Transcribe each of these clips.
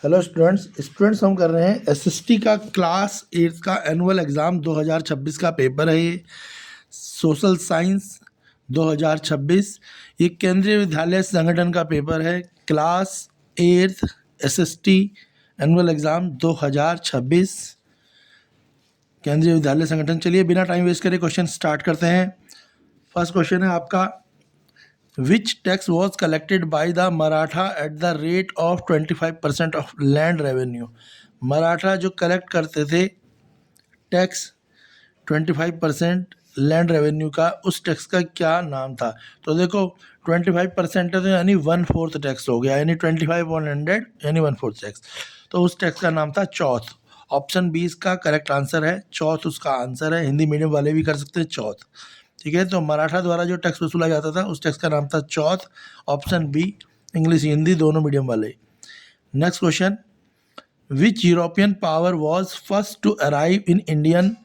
Hello students हम कर रहे हैं एसएसटी का क्लास 8 का एनुअल एग्ज़ाम 2026 का पेपर है ये सोशल साइंस 2026। ये केंद्रीय विद्यालय संगठन का पेपर है क्लास 8 एसएसटी एनुअल एग्ज़ाम 2026 केंद्रीय विद्यालय संगठन। चलिए बिना टाइम वेस्ट करे क्वेश्चन स्टार्ट करते हैं। फर्स्ट क्वेश्चन है आपका, Which tax was collected by the Maratha at the rate of 25% of land revenue? Maratha जो कलेक्ट करते थे टैक्स 25% लैंड रेवेन्यू का, उस टैक्स का क्या नाम था? तो देखो 25% है तो यानी 1/4 टैक्स हो गया, यानी 25/100 यानी 1/4 टैक्स। तो उस टैक्स का नाम था चौथ। ऑप्शन बी इसका करेक्ट आंसर है, चौथ उसका आंसर है। हिंदी मीडियम वाले भी कर सकते हैं चौथ। ठीक है, तो मराठा द्वारा जो टैक्स वसूला जाता था उस टैक्स का नाम था चौथ। ऑप्शन बी, इंग्लिश हिंदी दोनों मीडियम वाले। Next question, which European power was first to arrive in Indian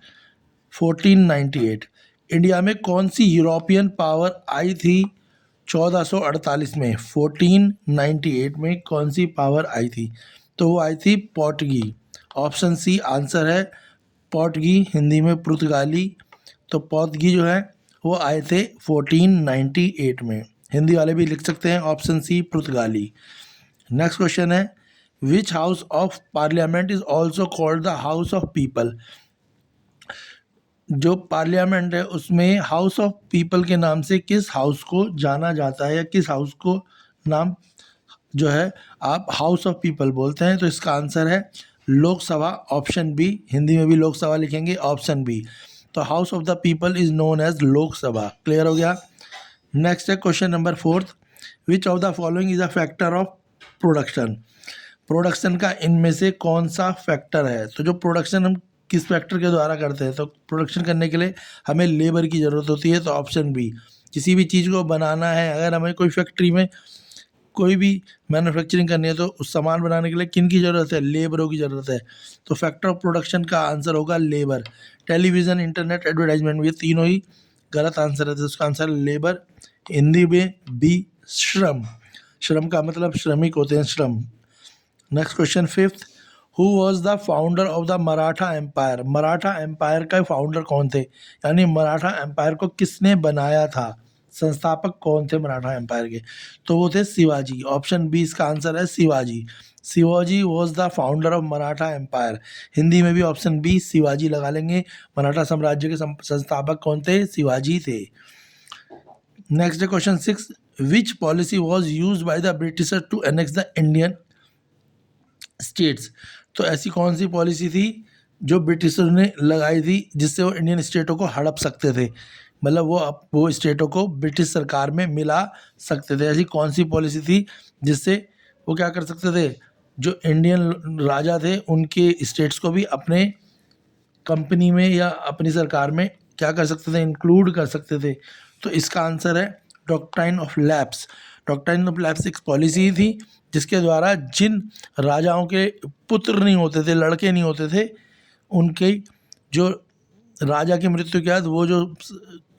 1498? India में कौन सी यूरोपियन पावर आई थी 1448 में? 1498 में कौन सी पावर आई थी? तो वो आई थी पोर्टुगी। ऑप्शन सी आंसर है पोर्टुगी, हिंदी में पुर्तगाली। तो पोर्तुगी जो है वो आए थे 1498 में। हिंदी वाले भी लिख सकते हैं ऑप्शन सी पुर्तगाली। नेक्स्ट क्वेश्चन है, विच house of parliament is also called the house of people? जो पार्लियामेंट है उसमें हाउस ऑफ पीपल के नाम से किस हाउस को जाना जाता है, या किस हाउस को नाम जो है आप हाउस ऑफ पीपल बोलते हैं? तो इसका आंसर है लोकसभा। ऑप्शन बी, हिंदी में भी लोकसभा लिखेंगे, ऑप्शन बी। तो house of the people is known as Lok Sabha. Clear हो गया। नेक्स्ट है question number 4, which of the following is a factor of production? Production का इनमें से कौन सा फैक्टर है? तो जो प्रोडक्शन हम किस फैक्टर के द्वारा करते हैं, तो प्रोडक्शन करने के लिए हमें लेबर की ज़रूरत होती है। तो ऑप्शन बी, किसी भी चीज़ को बनाना है, अगर हमें कोई फैक्ट्री में कोई भी मैन्युफैक्चरिंग करनी है तो उस सामान बनाने के लिए किन की ज़रूरत है? लेबरों की ज़रूरत है। तो फैक्टर ऑफ प्रोडक्शन का आंसर होगा लेबर। टेलीविज़न, इंटरनेट, एडवर्टाइजमेंट, ये तीनों ही गलत आंसर है, तो उसका आंसर लेबर। हिंदी में बी श्रम। श्रम का मतलब श्रमिक होते हैं, श्रम। Next question 5th, who was the founder of the Maratha empire? Maratha empire का फाउंडर कौन थे, यानी मराठा एम्पायर को किसने बनाया था? संस्थापक कौन थे मराठा एम्पायर के? तो वो थे शिवाजी। ऑप्शन बी इसका आंसर है Shivaji. Shivaji was the founder of Maratha empire. Hindi में भी ऑप्शन बी शिवाजी लगा लेंगे। मराठा साम्राज्य के संस्थापक कौन थे? शिवाजी थे। Next question 6, which policy was use by the Britisher to annex the Indian states? तो ऐसी कौन सी पॉलिसी थी जो ब्रिटिशर ने लगाई थी जिससे वो इंडियन स्टेटों को हड़प सकते थे, मतलब वो स्टेटों को ब्रिटिश सरकार में मिला सकते थे? ऐसी कौन सी पॉलिसी थी जिससे वो क्या कर सकते थे, जो इंडियन राजा थे उनके स्टेट्स को भी अपने कंपनी में या अपनी सरकार में क्या कर सकते थे, इंक्लूड कर सकते थे? तो इसका आंसर है doctrine of lapse. Doctrine of lapse एक पॉलिसी थी जिसके द्वारा जिन राजाओं के पुत्र नहीं होते थे, लड़के नहीं होते थे, उनके जो राजा की मृत्यु के बाद वो जो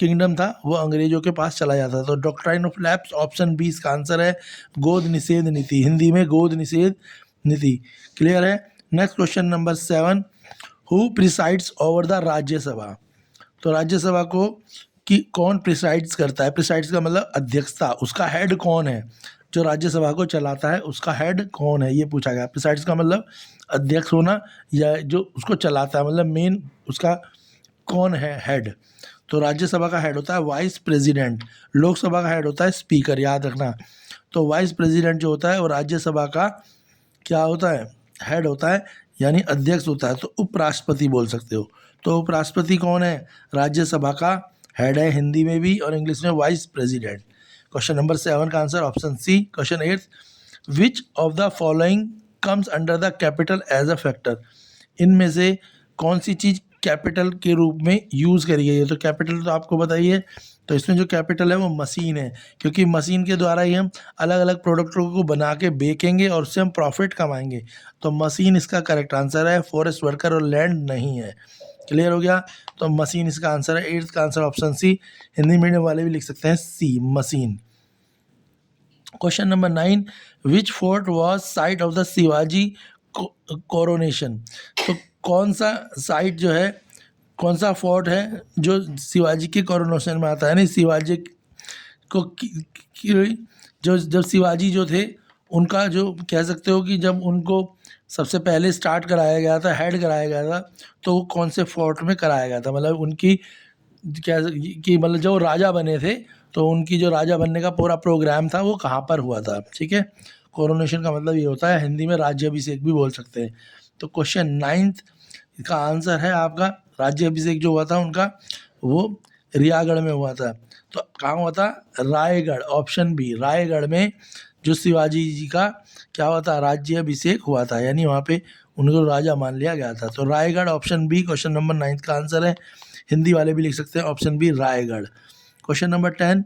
किंगडम था वो अंग्रेजों के पास चला जाता था। तो doctrine of lapse, option B इसका आंसर है गोद निषेध नीति। हिंदी में गोद निषेध नीति। क्लियर है। Next question number 7, who presides over the Rajya Sabha? तो राज्यसभा को कि कौन प्रिसाइड्स करता है? प्रिसाइड्स का मतलब अध्यक्षता, उसका हेड कौन है? जो राज्यसभा को चलाता है उसका हेड कौन है, ये पूछा गया। प्रिसाइड्स का मतलब अध्यक्ष होना, या जो उसको चलाता है मतलब मेन उसका कौन है हेड? तो राज्यसभा का हेड होता है वाइस प्रेसिडेंट। लोकसभा का हेड होता है स्पीकर, याद रखना। तो वाइस प्रेसिडेंट जो होता है वो राज्यसभा का क्या होता है? हेड होता है, यानी अध्यक्ष होता है। तो उपराष्ट्रपति बोल सकते हो। तो उपराष्ट्रपति कौन है? राज्यसभा का हेड है, हिंदी में भी और इंग्लिश में वाइस प्रेसिडेंट। क्वेश्चन नंबर 7 का answer option C. Question 8, which of the following comes under the capital as a factor? इनमें से कौन सी चीज़ कैपिटल के रूप में यूज़ करी गई है? तो कैपिटल तो आपको बताइए, तो इसमें जो कैपिटल है वो मशीन है, क्योंकि मशीन के द्वारा ही हम अलग अलग प्रोडक्टों को बना के बेचेंगे और उससे हम प्रॉफिट कमाएंगे। तो मशीन इसका करेक्ट आंसर है, फॉरेस्ट वर्कर और लैंड नहीं है। क्लियर हो गया। तो मशीन इसका आंसर है। 8th का answer option C. Hindi medium वाले भी लिख सकते हैं C, machine. Question number 9, which fort was site of the Shivaji coronation. तो कौन सा साइट जो है, कौन सा फोर्ट है जो शिवाजी के कोरोनेशन में आता है, यानी शिवाजी को जो जब शिवाजी जो थे उनका, जो कह सकते हो कि जब उनको सबसे पहले स्टार्ट कराया गया था, हेड कराया गया था, तो वो कौन से फोर्ट में कराया गया था, मतलब उनकी क्या कि मतलब जो राजा बने थे तो उनकी जो राजा बनने का पूरा प्रोग्राम था वो कहाँ पर हुआ था। ठीक है, कोरोनेशन का मतलब ये होता है, हिंदी में राज्याभिषेक भी बोल सकते हैं। तो क्वेश्चन 9th का आंसर है आपका, राज्याभिषेक जो हुआ था उनका वो रियागढ़ में हुआ था। तो कहाँ हुआ था, रायगढ़, ऑप्शन बी, रायगढ़ में जो शिवाजी जी का क्या हुआ था, राज्याभिषेक हुआ था, यानी वहाँ पे उनको राजा मान लिया गया था। तो Raigad, option B question number 9 का आंसर है। हिंदी वाले भी लिख सकते हैं option B, Raigad. Question number 10,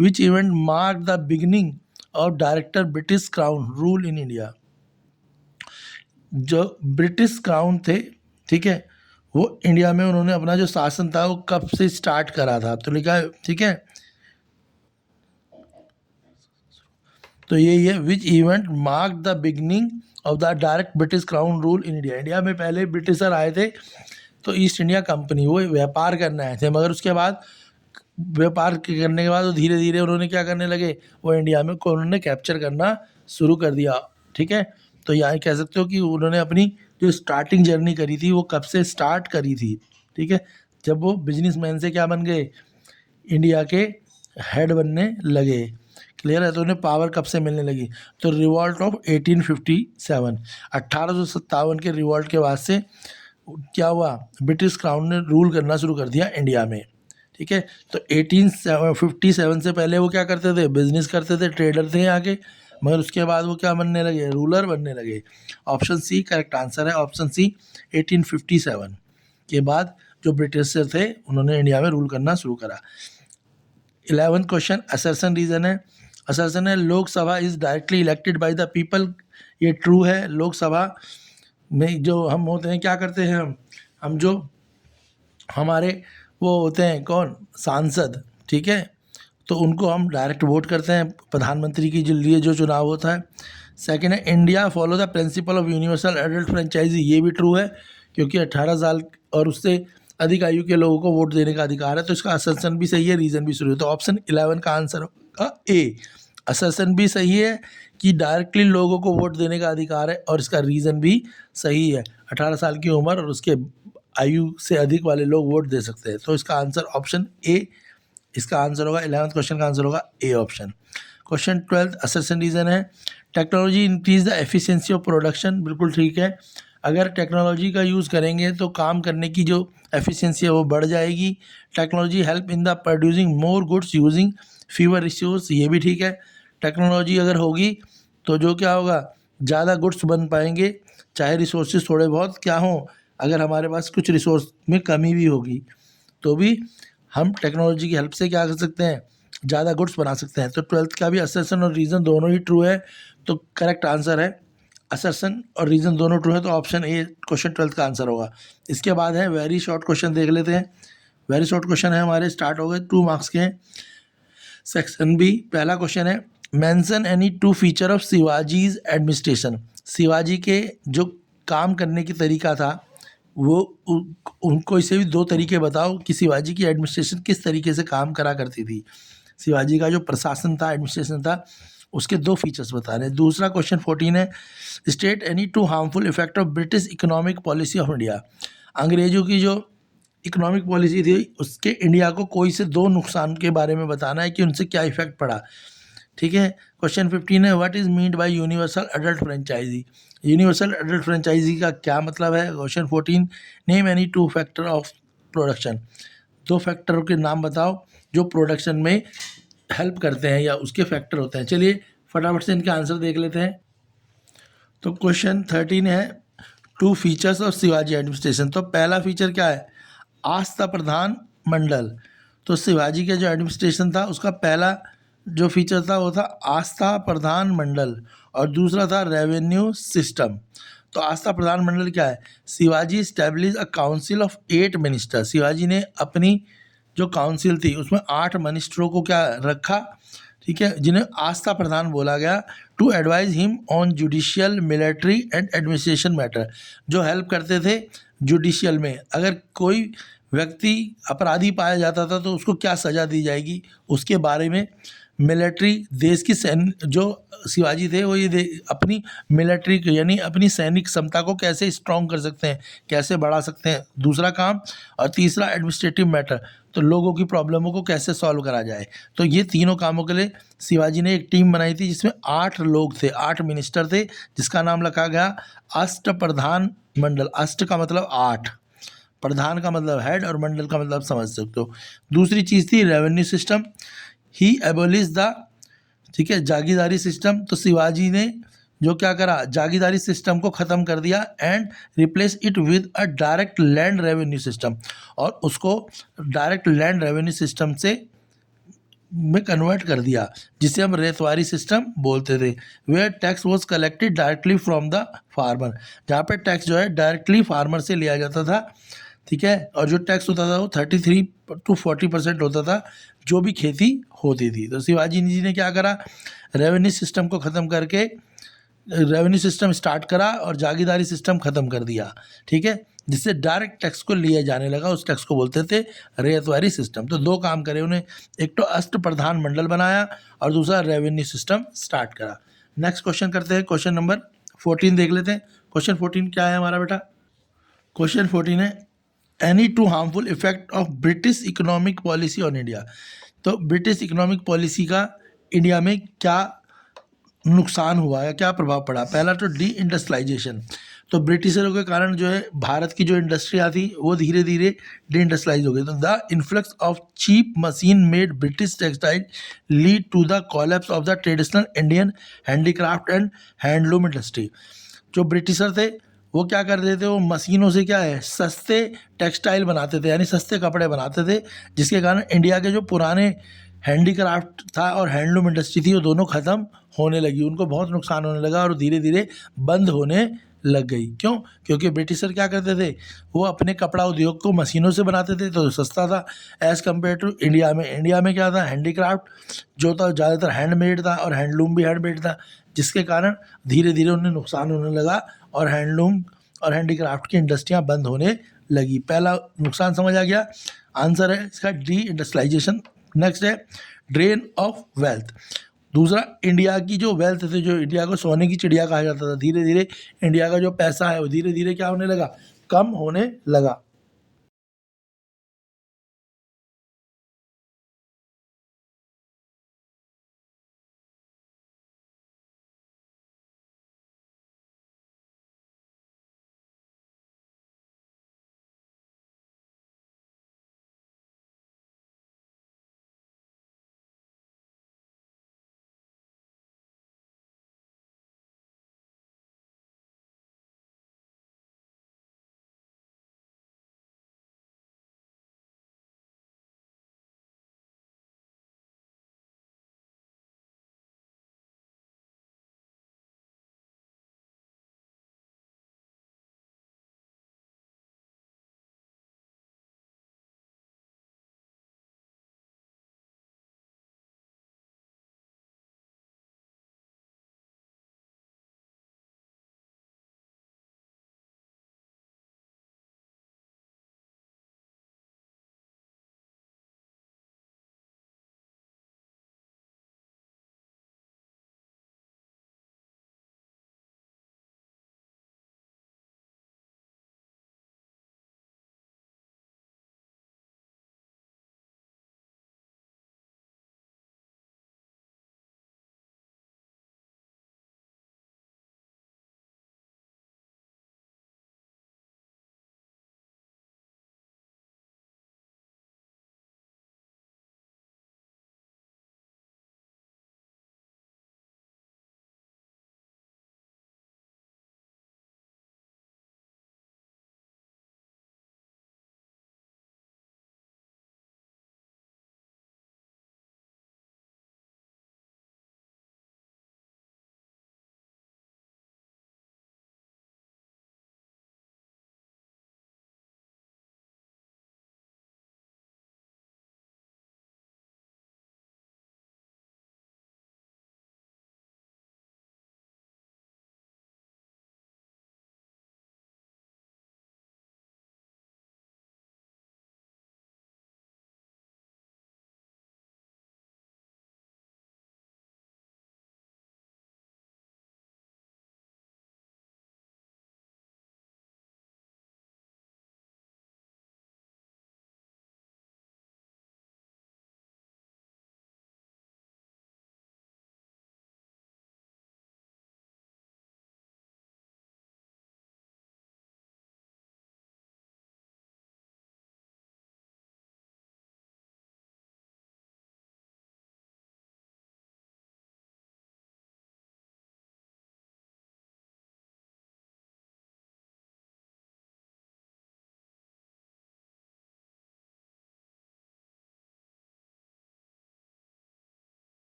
which event mark the beginning of director British crown rule in India. जो ब्रिटिश क्राउन थे, ठीक है, वो इंडिया में उन्होंने अपना जो शासन था वो कब से स्टार्ट करा था, तो लिखा है, ठीक है, तो यही है, विच event mark the beginning of the direct British crown rule in India. India में पहले ब्रिटिशर आए थे, तो ईस्ट इंडिया कंपनी, वो व्यापार करने आए थे, मगर उसके बाद व्यापार करने के बाद वो धीरे धीरे उन्होंने क्या करने लगे, वो इंडिया में को उन्होंने कैप्चर करना शुरू कर दिया। ठीक है, तो यहाँ कह सकते हो कि उन्होंने अपनी जो स्टार्टिंग जर्नी करी थी वो कब से स्टार्ट करी थी। ठीक है, जब वो बिजनेसमैन से क्या बन गए, इंडिया के हेड बनने लगे। क्लियर है, तो उन्हें पावर कब से मिलने लगी, तो रिवॉल्ट ऑफ 1857, 1857 के रिवॉल्ट के बाद से क्या हुआ, ब्रिटिश क्राउन ने रूल करना शुरू कर दिया इंडिया में। ठीक है, तो 1857 से पहले वो क्या करते थे, बिजनेस करते थे, ट्रेडर थे यहाँ के, मगर उसके बाद वो क्या बनने लगे, रूलर बनने लगे। ऑप्शन सी करेक्ट आंसर है, ऑप्शन सी 1857 के बाद जो ब्रिटिशर थे उन्होंने इंडिया में रूल करना शुरू करा। 11th क्वेश्चन, असर्शन रीजन है। असर्शन है, Lok Sabha is directly elected by the people. ये ट्रू है, लोकसभा में जो हम होते हैं क्या करते हैं, हम जो हमारे वो होते हैं कौन, सांसद, ठीक है, तो उनको हम डायरेक्ट वोट करते हैं, प्रधानमंत्री के लिए जो चुनाव होता है। सेकंड है, India follow the principle of universal adult franchise. ये भी ट्रू है, क्योंकि 18 साल और उससे अधिक आयु के लोगों को वोट देने का अधिकार है, तो इसका असर्शन भी सही है, रीज़न भी शुरू है। तो ऑप्शन 11 का आंसर होगा ए। असर्शन भी सही है कि डायरेक्टली लोगों को वोट देने का अधिकार है, और इसका रीज़न भी सही है, 18 साल की उम्र और उसके आयु से अधिक वाले लोग वोट दे सकते हैं। तो इसका आंसर ऑप्शन ए, इसका आंसर होगा 11th क्वेश्चन का आंसर होगा A option. Question 12 assertion reason है, technology increase the efficiency of production. बिल्कुल ठीक है, अगर टेक्नोलॉजी का यूज़ करेंगे तो काम करने की जो एफिशिएंसी है वो बढ़ जाएगी। Technology help in the producing more goods using fever resource. ये भी ठीक है, टेक्नोलॉजी अगर होगी तो जो क्या होगा, ज़्यादा गुड्स बन पाएंगे, चाहे रिसोर्सेज थोड़े बहुत क्या हों, अगर हमारे पास कुछ रिसोर्स में कमी भी होगी तो भी हम टेक्नोलॉजी की हेल्प से क्या कर सकते हैं, ज़्यादा गुड्स बना सकते हैं। तो 12th का भी असर्शन और रीज़न दोनों ही ट्रू है, तो करेक्ट आंसर है, असर्शन और रीज़न दोनों ट्रू है, तो ऑप्शन ए क्वेश्चन 12th का आंसर होगा। इसके बाद है वेरी शॉर्ट क्वेश्चन, देख लेते हैं। वेरी शॉर्ट क्वेश्चन है हमारे, स्टार्ट हो गए, 2 मार्क्स के हैं। सेक्शन बी, पहला क्वेश्चन है, mention any 2 feature of Shivaji's administration. Shivaji के जो काम करने की तरीका था वो उनको इसे भी 2 तरीके बताओ कि शिवाजी की एडमिनिस्ट्रेशन किस तरीके से काम करा करती थी। शिवाजी का जो प्रशासन था, एडमिनिस्ट्रेशन था, उसके 2 फीचर्स बता रहे हैं। दूसरा क्वेश्चन 14 है, state any 2 harmful effect of British economic policy of India. अंग्रेजों की जो इकोनॉमिक पॉलिसी थी उसके इंडिया को कोई से 2 नुकसान के बारे में बताना है कि उनसे क्या इफेक्ट पड़ा। ठीक है, क्वेश्चन 15 है, what is meant by universal adult franchise. Universal adult franchise का क्या मतलब है। Question 14, name any 2 factor of production. 2 फैक्टरों के नाम बताओ जो प्रोडक्शन में हेल्प करते हैं या उसके फैक्टर होते हैं। चलिए फटाफट से इनके आंसर देख लेते हैं। तो क्वेश्चन 13 है, 2 फीचर्स ऑफ शिवाजी एडमिनिस्ट्रेशन। तो पहला फीचर क्या है, आस्था प्रधान मंडल। तो शिवाजी का जो एडमिनिस्ट्रेशन था उसका पहला जो फीचर था वो था आस्था प्रधान मंडल, और दूसरा था रेवेन्यू सिस्टम। तो आस्था प्रधान मंडल क्या है, Shivaji establish a council of 8 minister. Shivaji ने अपनी जो काउंसिल थी उसमें 8 मिनिस्टरों को क्या रखा, ठीक है, जिन्हें आस्था प्रधान बोला गया, to advise him on judicial, military and administration matter, जो हेल्प करते थे जुडिशियल में, अगर कोई व्यक्ति अपराधी पाया जाता था तो उसको क्या सज़ा दी जाएगी उसके बारे में, मिलिट्री, देश की सैन्य, जो शिवाजी थे वो ये अपनी मिलिट्री यानी अपनी सैनिक क्षमता को कैसे स्ट्रॉन्ग कर सकते हैं, कैसे बढ़ा सकते हैं, दूसरा काम, और तीसरा एडमिनिस्ट्रेटिव मैटर, तो लोगों की प्रॉब्लमों को कैसे सॉल्व करा जाए। तो ये तीनों कामों के लिए शिवाजी ने एक टीम बनाई थी जिसमें 8 लोग थे, 8 मिनिस्टर थे, जिसका नाम रखा गया अष्टप्रधान मंडल। अष्ट का मतलब 8, प्रधान का मतलब हेड और मंडल का मतलब समझ सकते हो। दूसरी चीज़ थी revenue system, he abolish the, ठीक है, जागीरदारी सिस्टम। तो शिवाजी ने जो क्या करा, जागीरदारी सिस्टम को ख़त्म कर दिया and replace it with a direct land revenue system, और उसको डायरेक्ट लैंड रेवेन्यू सिस्टम से में कन्वर्ट कर दिया, जिसे हम रेतवारी सिस्टम बोलते थे। Where tax was collected directly from the farmer, जहाँ पे टैक्स जो है डायरेक्टली फार्मर से लिया जाता था, ठीक है, और जो टैक्स होता था वो 33 to 40% होता था, जो भी खेती होती थी। तो शिवाजी जी ने क्या करा, रेवेन्यू सिस्टम को ख़त्म करके रेवेन्यू सिस्टम स्टार्ट करा और जागीरदारी सिस्टम ख़त्म कर दिया, ठीक है, जिससे डायरेक्ट टैक्स को लिया जाने लगा, उस टैक्स को बोलते थे रेतवारी सिस्टम। तो 2 काम करे उन्हें, एक तो अष्ट प्रधान मंडल बनाया और दूसरा रेवेन्यू सिस्टम स्टार्ट करा। नेक्स्ट क्वेश्चन करते हैं, क्वेश्चन नंबर 14 देख लेते हैं। क्वेश्चन 14 क्या है हमारा बेटा, क्वेश्चन 14 है any two harmful effect of British economic policy on India. तो ब्रिटिश इकोनॉमिक पॉलिसी का इंडिया में क्या नुकसान हुआ या क्या प्रभाव पड़ा। पहला तो डी इंडस्ट्रियलाइजेशन, तो ब्रिटिशरों के कारण जो है भारत की जो इंडस्ट्रियाँ थी वो धीरे धीरे डी इंडस्ट्रियलाइज हो गई। तो the influx of cheap machine made British textile lead to the collapse of the traditional Indian handicraft and handloom industry. जो ब्रिटिशर थे वो क्या करते थे, वो मशीनों से क्या है सस्ते टेक्सटाइल बनाते थे, यानी सस्ते कपड़े बनाते थे, जिसके कारण इंडिया के जो पुराने हैंडीक्राफ्ट था और हैंडलूम इंडस्ट्री थी वो दोनों ख़त्म होने लगी, उनको बहुत नुकसान होने लगा और धीरे धीरे बंद होने लग गई। क्यों? क्योंकि ब्रिटिशर क्या करते थे, वो अपने कपड़ा उद्योग को मशीनों से बनाते थे तो सस्ता था एज़ कम्पेयर टू इंडिया में। इंडिया में क्या था, हैंडीक्राफ्ट जो था ज़्यादातर हैंडमेड था और हैंडलूम भी हैंडमेड था, जिसके कारण धीरे धीरे उन्हें नुकसान होने लगा और हैंडलूम और हैंडीक्राफ्ट की इंडस्ट्रियाँ बंद होने लगी। पहला नुकसान समझ आ गया, आंसर है इसका डी इंडस्ट्रियलाइजेशन। नेक्स्ट है ड्रेन ऑफ वेल्थ। दूसरा, इंडिया की जो वेल्थ थी, जो इंडिया को सोने की चिड़िया कहा जाता था, धीरे धीरे इंडिया का जो पैसा है वो धीरे धीरे क्या होने लगा, कम होने लगा।